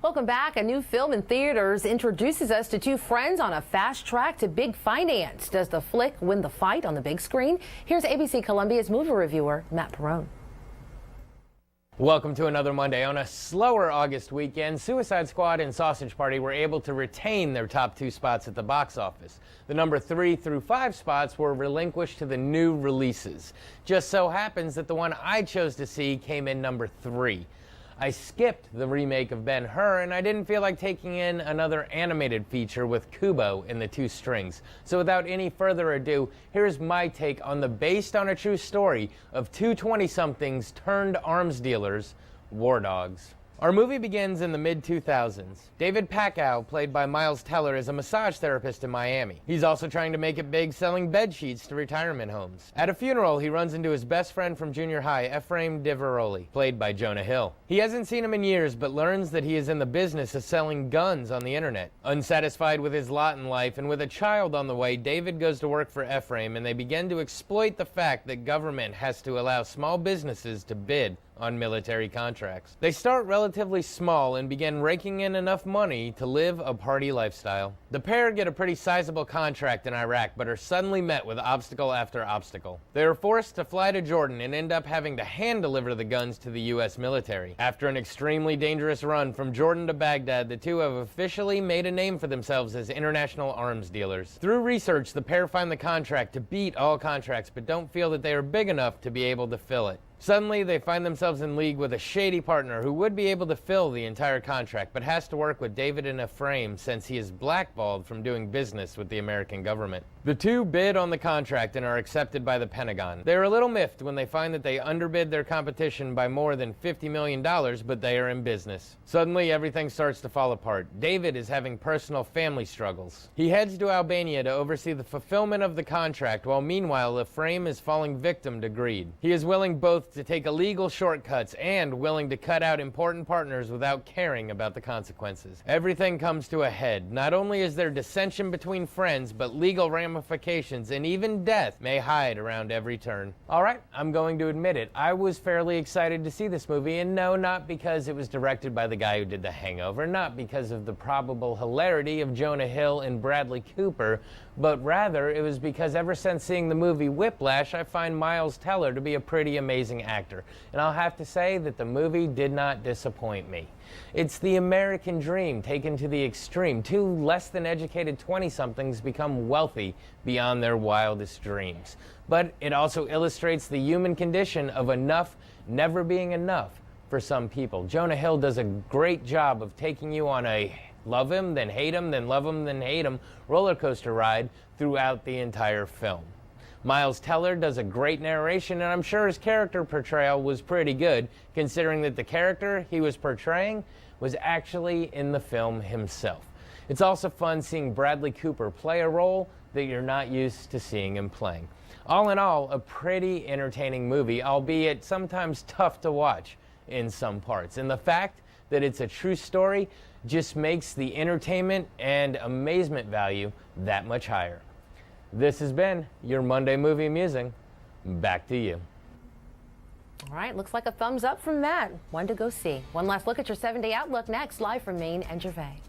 Welcome back. A new film in theaters introduces us to two friends on a fast track to big finance. Does the flick win the fight on the big screen? Here's ABC Columbia's movie reviewer, Matt Perrone. Welcome to another Monday. On a slower August weekend, Suicide Squad and Sausage Party were able to retain their top two spots at the box office. The number 3 through 5 spots were relinquished to the new releases. Just so happens that the one I chose to see came in number 3. I skipped the remake of Ben-Hur, and I didn't feel like taking in another animated feature with Kubo in the 2 strings. So without any further ado, here's my take on the based on a true story of two 20-somethings turned arms dealers, War Dogs. Our movie begins in the mid-2000s. David Packow, played by Miles Teller, is a massage therapist in Miami. He's also trying to make it big selling bed sheets to retirement homes. At a funeral, he runs into his best friend from junior high, Ephraim Diveroli, played by Jonah Hill. He hasn't seen him in years, but learns that he is in the business of selling guns on the internet. Unsatisfied with his lot in life and with a child on the way, David goes to work for Ephraim, and they begin to exploit the fact that government has to allow small businesses to bid on military contracts. They start relatively small and begin raking in enough money to live a party lifestyle. The pair get a pretty sizable contract in Iraq, but are suddenly met with obstacle after obstacle. They are forced to fly to Jordan and end up having to hand deliver the guns to the US military. After an extremely dangerous run from Jordan to Baghdad, the two have officially made a name for themselves as international arms dealers. Through research, the pair find the contract to beat all contracts, but don't feel that they are big enough to be able to fill it. Suddenly, they find themselves in league with a shady partner who would be able to fill the entire contract, but has to work with David and Ephraim since he is blackballed from doing business with the American government. The two bid on the contract and are accepted by the Pentagon. They are a little miffed when they find that they underbid their competition by more than $50 million, but they are in business. Suddenly, everything starts to fall apart. David is having personal family struggles. He heads to Albania to oversee the fulfillment of the contract, while meanwhile, Ephraim is falling victim to greed. He is willing both to take illegal shortcuts and willing to cut out important partners without caring about the consequences. Everything comes to a head. Not only is there dissension between friends, but legal ramifications and even death may hide around every turn. Alright, I'm going to admit it. I was fairly excited to see this movie, and no, not because it was directed by the guy who did The Hangover, not because of the probable hilarity of Jonah Hill and Bradley Cooper, but rather it was because ever since seeing the movie Whiplash, I find Miles Teller to be a pretty amazing actor. And I'll have to say that the movie did not disappoint me. It's the American dream taken to the extreme. Two less than educated 20-somethings become wealthy beyond their wildest dreams. But it also illustrates the human condition of enough never being enough for some people. Jonah Hill does a great job of taking you on a love him, then hate him, then love him, then hate him roller coaster ride throughout the entire film. Miles Teller does a great narration, and I'm sure his character portrayal was pretty good, considering that the character he was portraying was actually in the film himself. It's also fun seeing Bradley Cooper play a role that you're not used to seeing him playing. All in all, a pretty entertaining movie, albeit sometimes tough to watch in some parts. And the fact that it's a true story just makes the entertainment and amazement value that much higher. This has been your Monday Movie Musing. Back to you. All right, looks like a thumbs up from Matt. One to go see. One last look at your 7-day outlook next, live from Maine and Gervais.